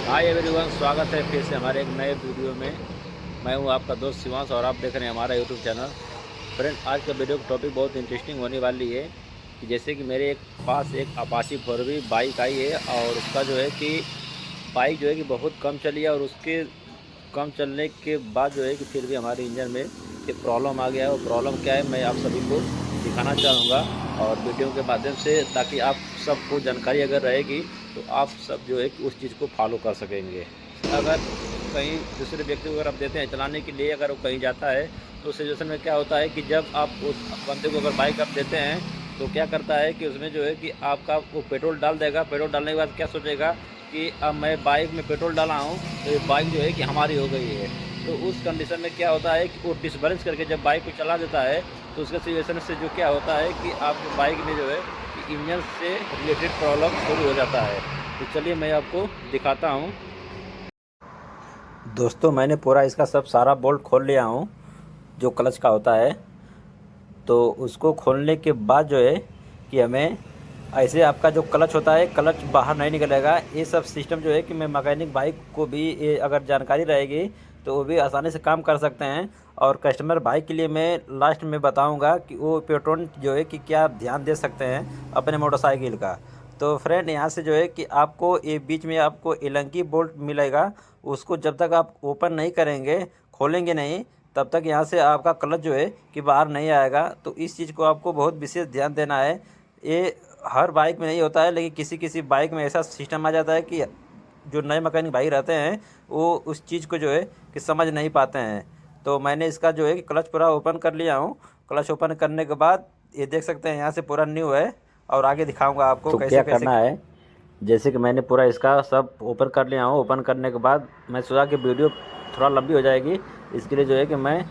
Hi everyone, स्वागत है फिर से हमारे एक नए वीडियो में। मैं हूं आपका दोस्त शिवांश और आप देख रहे हैं हमारा यूट्यूब चैनल। फ्रेंड, आज का वीडियो का टॉपिक बहुत इंटरेस्टिंग होने वाली है कि जैसे कि मेरे पास एक अपाची 4V बाइक आई है और उसका जो है कि बाइक जो है कि बहुत कम चली है और उसके कम चलने के बाद जो है कि फिर भी हमारे इंजन में एक प्रॉब्लम आ गया है। वो प्रॉब्लम क्या है मैं आप सभी को दिखाना चाहूँगा और वीडियो के माध्यम से, ताकि आप सबको जानकारी अगर रहेगी तो आप सब जो है कि उस चीज़ को फॉलो कर सकेंगे। अगर कहीं दूसरे व्यक्ति को अगर आप देते हैं चलाने के लिए, अगर वो कहीं जाता है तो उस सिचुएशन में क्या होता है कि जब आप उस बंदे को अगर बाइक आप देते हैं तो क्या करता है कि उसमें जो है कि आपका वो पेट्रोल डाल देगा। पेट्रोल डालने के बाद क्या सोचेगा कि अब मैं बाइक में पेट्रोल डाला हूँ तो ये बाइक जो है कि हमारी हो गई है। तो उस कंडीशन में क्या होता है कि वो डिसबैलेंस करके जब बाइक को चला देता है तो उसके सिचुएशन से जो क्या होता है कि आपके बाइक में जो है कि इंजन से रिलेटेड प्रॉब्लम शुरू हो जाता है। तो चलिए मैं आपको दिखाता हूँ। दोस्तों, मैंने पूरा इसका सब सारा बोल्ट खोल लिया हूँ जो क्लच का होता है। तो उसको खोलने के बाद जो है कि हमें ऐसे आपका जो क्लच होता है क्लच बाहर नहीं निकलेगा। ये सब सिस्टम जो है कि मैं मैकेनिक भाई को भी ये अगर जानकारी रहेगी तो वो भी आसानी से काम कर सकते हैं। और कस्टमर भाई के लिए मैं लास्ट में बताऊंगा कि वो पेट्रोल जो है कि क्या ध्यान दे सकते हैं अपने मोटरसाइकिल का। तो फ्रेंड, यहाँ से जो है कि आपको ये बीच में आपको एलंकी बोल्ट मिलेगा। उसको जब तक आप ओपन नहीं करेंगे, खोलेंगे नहीं, तब तक यहाँ से आपका क्लच जो है कि बाहर नहीं आएगा। तो इस चीज़ को आपको बहुत विशेष ध्यान देना है। ये हर बाइक में नहीं होता है, लेकिन किसी किसी बाइक में ऐसा सिस्टम आ जाता है कि जो नए मैकेनिक भाई रहते हैं वो उस चीज़ को जो है कि समझ नहीं पाते हैं। तो मैंने इसका जो है कि क्लच पूरा ओपन कर लिया हूँ। क्लच ओपन करने के बाद ये देख सकते हैं यहाँ से पूरा न्यू है और आगे दिखाऊंगा आपको तो कैसे क्या कैसे करना है। जैसे कि मैंने पूरा इसका सब ओपन कर लिया हूँ। ओपन करने के बाद मैं सोचा कि वीडियो थोड़ा लंबी हो जाएगी, इसके लिए जो है कि मैं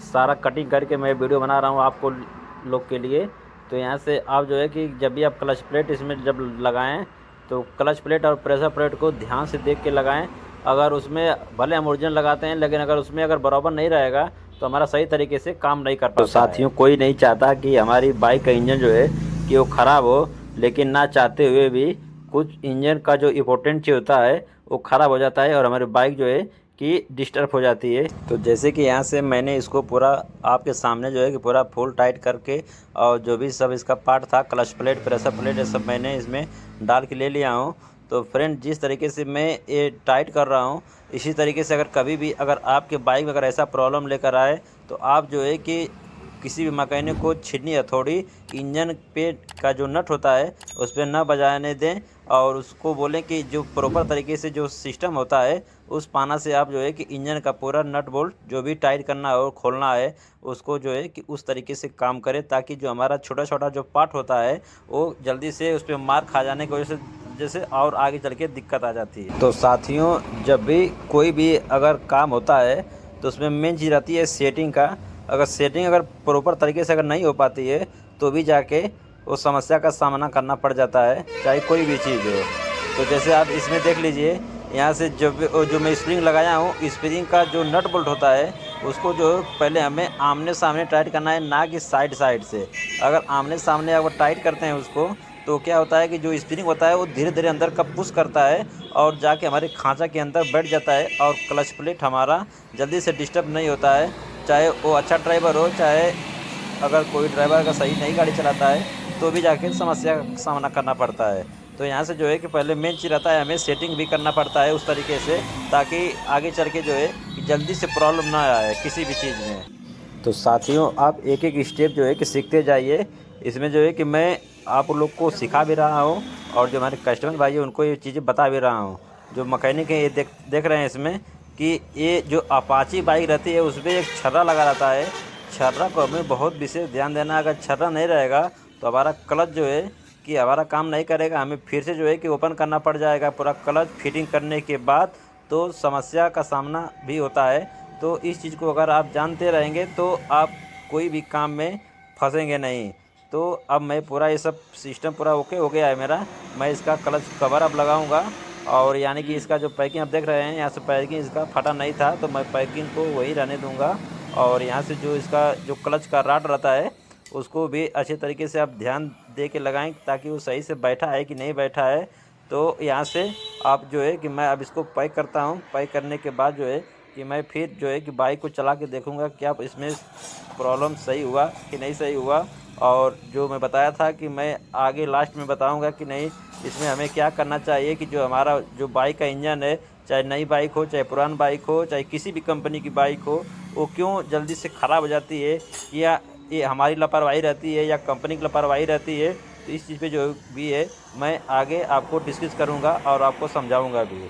सारा कटिंग करके मैं वीडियो बना रहा हूँ आपको लोग के लिए। तो यहाँ से आप जो है कि जब भी आप क्लच प्लेट इसमें जब लगाएं तो क्लच प्लेट और प्रेशर प्लेट को ध्यान से देख के लगाएं। अगर उसमें भले हम ओरिजिनल लगाते हैं, लेकिन अगर उसमें अगर बराबर नहीं रहेगा तो हमारा सही तरीके से काम नहीं कर पाता। तो साथियों, कोई नहीं चाहता कि हमारी बाइक का इंजन जो है कि वो ख़राब हो, लेकिन ना चाहते हुए भी कुछ इंजन का जो इम्पोर्टेंट चीज़ होता है वो ख़राब हो जाता है और हमारी बाइक जो है कि डिस्टर्ब हो जाती है। तो जैसे कि यहाँ से मैंने इसको पूरा आपके सामने जो है कि पूरा फुल टाइट करके और जो भी सब इसका पार्ट था, क्लच प्लेट, प्रेशर प्लेट, ये सब मैंने इसमें डाल के ले लिया हूँ। तो फ्रेंड, जिस तरीके से मैं ये टाइट कर रहा हूँ, इसी तरीके से अगर कभी भी अगर आपके बाइक में अगर ऐसा प्रॉब्लम लेकर आए तो आप जो है कि किसी भी मैकेनिक को छीनी हथौड़ी इंजन पे का जो नट होता है उस पर न बजाने दें और उसको बोलें कि जो प्रॉपर तरीके से जो सिस्टम होता है उस पाना से आप जो है कि इंजन का पूरा नट बोल्ट जो भी टाइट करना है और खोलना है उसको जो है कि उस तरीके से काम करे, ताकि जो हमारा छोटा छोटा जो पार्ट होता है वो जल्दी से उस पर मार खा जाने की वजह से जैसे और आगे चल के दिक्कत आ जाती है। तो साथियों, जब भी कोई भी अगर काम होता है तो उसमें मेन चीज़ रहती है सेटिंग का। अगर सेटिंग अगर प्रॉपर तरीके से अगर नहीं हो पाती है तो भी जाके उस समस्या का सामना करना पड़ जाता है, चाहे कोई भी चीज़ हो। तो जैसे आप इसमें देख लीजिए, यहाँ से जो मैं स्प्रिंग लगाया हूँ, स्प्रिंग का जो नट बोल्ट होता है उसको जो पहले हमें आमने सामने टाइट करना है, ना कि साइड साइड से। अगर आमने सामने अगर टाइट करते हैं उसको तो क्या होता है कि जो स्प्रिंग होता है वो धीरे धीरे अंदर का पुश करता है और जाके हमारे खांचा के अंदर बैठ जाता है और क्लच प्लेट हमारा जल्दी से डिस्टर्ब नहीं होता है। चाहे वो अच्छा ड्राइवर हो, चाहे अगर कोई ड्राइवर अगर सही नहीं गाड़ी चलाता है तो भी जाके समस्या का सामना करना पड़ता है। तो यहाँ से जो है कि पहले मेन चीज़ रहता है हमें सेटिंग भी करना पड़ता है उस तरीके से, ताकि आगे चल के जो है कि जल्दी से प्रॉब्लम ना आए किसी भी चीज़ में। तो साथियों, आप एक एक स्टेप जो है कि सीखते जाइए। इसमें जो है कि मैं आप लोग को सिखा भी रहा हूँ और जो हमारे कस्टमर भाई है उनको ये चीज़ें बता भी रहा हूँ। जो मैकेनिक है ये देख रहे हैं इसमें कि ये जो अपाची बाइक रहती है उसमें एक छर्रा लगा रहता है। छर्रा को हमें बहुत विशेष ध्यान देना है। अगर छर्रा नहीं रहेगा तो हमारा क्लच जो है कि हमारा काम नहीं करेगा, हमें फिर से जो है कि ओपन करना पड़ जाएगा पूरा क्लच फिटिंग करने के बाद। तो समस्या का सामना भी होता है। तो इस चीज़ को अगर आप जानते रहेंगे तो आप कोई भी काम में फंसेंगे नहीं। तो अब मैं पूरा ये सब सिस्टम पूरा ओके हो गया है मेरा। मैं इसका क्लच कवर अब लगाऊंगा और यानी कि इसका जो पैकिंग आप देख रहे हैं, यहाँ से पैकिंग इसका फटा नहीं था तो मैं पैकिंग को वही रहने दूंगा। और यहाँ से जो इसका जो क्लच का राड रहता है उसको भी अच्छे तरीके से आप ध्यान दे के लगाएं, ताकि वो सही से बैठा है कि नहीं बैठा है। तो यहाँ से आप जो है कि मैं अब इसको पैक करता हूँ। पैक करने के बाद जो है कि मैं फिर जो है कि बाइक को चला के देखूँगा क्या इसमें प्रॉब्लम सही हुआ कि नहीं सही हुआ। और जो मैं बताया था कि मैं आगे लास्ट में बताऊंगा कि नहीं इसमें हमें क्या करना चाहिए कि जो हमारा जो बाइक का इंजन है, चाहे नई बाइक हो, चाहे पुरानी बाइक हो, चाहे किसी भी कंपनी की बाइक हो, वो क्यों जल्दी से ख़राब हो जाती है, या ये हमारी लापरवाही रहती है या कंपनी की लापरवाही रहती है। तो इस चीज़ पे जो भी है मैं आगे आपको डिस्कस करूँगा और आपको समझाऊँगा भी।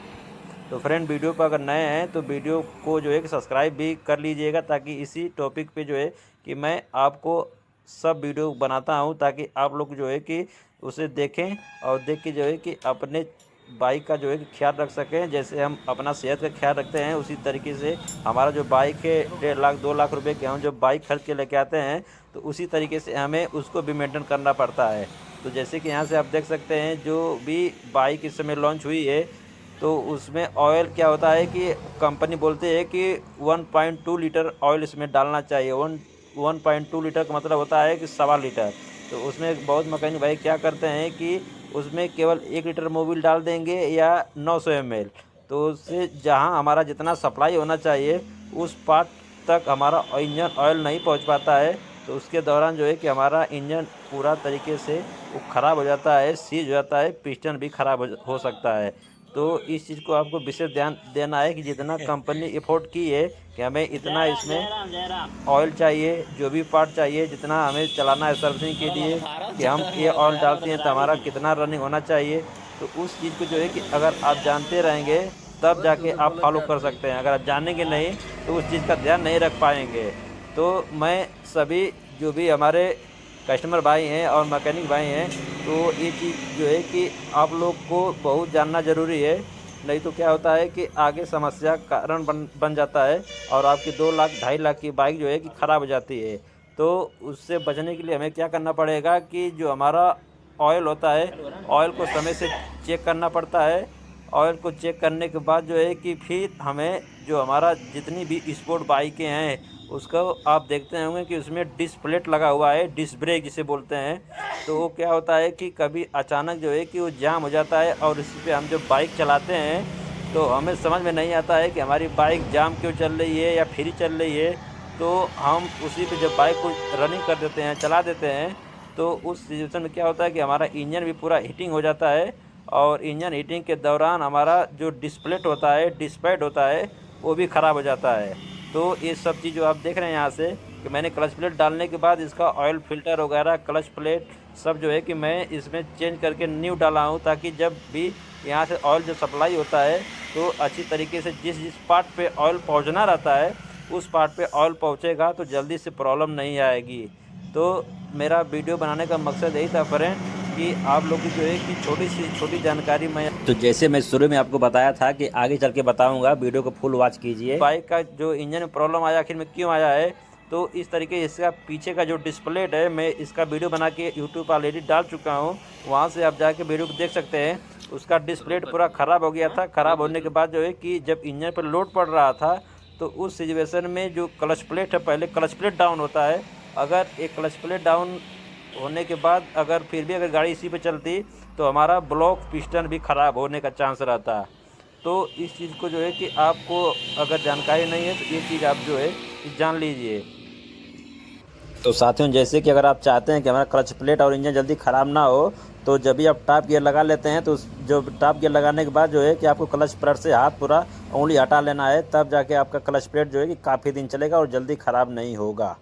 तो फ्रेंड, वीडियो पर अगर नए हैं तो वीडियो को जो है कि सब्सक्राइब भी कर लीजिएगा, ताकि इसी टॉपिक पे जो है कि मैं आपको सब वीडियो बनाता हूं, ताकि आप लोग जो है कि उसे देखें और देख के जो है कि अपने बाइक का जो है कि ख्याल रख सकें। जैसे हम अपना सेहत का ख्याल रखते हैं, उसी तरीके से हमारा जो बाइक है 1.5 लाख 2 लाख रुपए के हम जो बाइक खरीद के लेके आते हैं, तो उसी तरीके से हमें उसको भी मेंटेन करना पड़ता है। तो जैसे कि यहाँ से आप देख सकते हैं जो भी बाइक इस समय लॉन्च हुई है, तो उसमें ऑयल क्या होता है कि कंपनी बोलते हैं कि 1.2 लीटर ऑयल इसमें डालना चाहिए। 1.2 लीटर का मतलब होता है कि 1.25 लीटर। तो उसमें बहुत मैकेनिक भाई क्या करते हैं कि उसमें केवल 1 लीटर मोबिल डाल देंगे या 900 ml। तो उससे जहां हमारा जितना सप्लाई होना चाहिए उस पार्ट तक हमारा इंजन ऑयल नहीं पहुंच पाता है। तो उसके दौरान जो है कि हमारा इंजन पूरा तरीके से वो ख़राब हो जाता है, सीज हो जाता है, पिस्टन भी ख़राब हो सकता है। तो इस चीज़ को आपको विशेष ध्यान देना है कि जितना कंपनी एफोर्ड की है कि हमें इतना इसमें ऑयल चाहिए, जो भी पार्ट चाहिए, जितना हमें चलाना है सर्विसिंग के लिए कि हम ये ऑयल डालते हैं तो हमारा कितना रनिंग होना चाहिए। तो उस चीज़ को जो है कि अगर आप जानते रहेंगे तब जाके आप फॉलो कर सकते हैं। अगर आप जानेंगे नहीं तो उस चीज़ का ध्यान नहीं रख पाएंगे। तो मैं सभी जो भी हमारे कस्टमर भाई हैं और मैकेनिक भाई हैं, तो ये चीज़ जो है कि आप लोग को बहुत जानना ज़रूरी है। नहीं तो क्या होता है कि आगे समस्या का कारण बन जाता है और आपकी 2 लाख 2.5 लाख की बाइक जो है कि ख़राब हो जाती है। तो उससे बचने के लिए हमें क्या करना पड़ेगा कि जो हमारा ऑयल होता है, ऑयल को समय से चेक करना पड़ता है। ऑयल को चेक करने के बाद जो है कि फिर हमें जो हमारा जितनी भी स्पोर्ट बाइकें हैं उसको आप देखते होंगे कि उसमें डिस्क प्लेट लगा हुआ है, डिस्क ब्रेक जिसे बोलते हैं। तो वो क्या होता है कि कभी अचानक जो है कि वो जाम हो जाता है और इसी पे हम जो बाइक चलाते हैं तो हमें समझ में नहीं आता है कि हमारी बाइक जाम क्यों चल रही है या फ्री चल रही है। तो हम उसी पे जब बाइक को रनिंग कर देते हैं, चला देते हैं, तो उस सिचुएशन में क्या होता है कि हमारा इंजन भी पूरा हीटिंग हो जाता है और इंजन हीटिंग के दौरान हमारा जो डिस्प्लेट होता है, डिस्पैड होता है, वो भी ख़राब हो जाता है। तो ये सब चीज़ जो आप देख रहे हैं यहाँ से कि मैंने क्लच प्लेट डालने के बाद इसका ऑयल फ़िल्टर वगैरह, क्लच प्लेट सब जो है कि मैं इसमें चेंज करके न्यू डाला हूँ, ताकि जब भी यहाँ से ऑयल जो सप्लाई होता है तो अच्छी तरीके से जिस पार्ट पे ऑयल पहुँचना रहता है उस पार्ट पे ऑयल पहुँचेगा, तो जल्दी से प्रॉब्लम नहीं आएगी। तो मेरा वीडियो बनाने का मकसद यही था फ्रेंड कि आप लोग की जो है कि छोटी सी छोटी जानकारी मैं, तो जैसे मैं शुरू में आपको बताया था कि आगे चल के बताऊंगा, वीडियो को फुल वॉच कीजिए। बाइक का जो इंजन में प्रॉब्लम आया आखिर में क्यों आया है, तो इस तरीके इसका पीछे का जो डिस्प्लेट है, मैं इसका वीडियो बना के यूट्यूब पर ऑलरेडी डाल चुका हूँ, वहाँ से आप जाके वीडियो को देख सकते हैं। उसका डिस्प्लेट पूरा ख़राब हो गया था। ख़राब होने के बाद जो है कि जब इंजन पर लोड पड़ रहा था तो उस सिचुएशन में जो क्लच प्लेट है, पहले क्लच प्लेट डाउन होता है। अगर एक क्लच प्लेट डाउन होने के बाद अगर फिर भी अगर गाड़ी इसी पे चलती तो हमारा ब्लॉक पिस्टन भी ख़राब होने का चांस रहता। तो इस चीज़ को जो है कि आपको अगर जानकारी नहीं है तो ये चीज़ आप जो है जान लीजिए। तो साथियों, जैसे कि अगर आप चाहते हैं कि हमारा क्लच प्लेट और इंजन जल्दी ख़राब ना हो, तो जब भी आप टॉप गियर लगा लेते हैं तो जो टॉप गियर लगाने के बाद जो है कि आपको क्लच प्लेट से हाथ पूरा उंगली हटा लेना है, तब जाके आपका क्लच प्लेट जो है कि काफ़ी दिन चलेगा और जल्दी ख़राब नहीं होगा।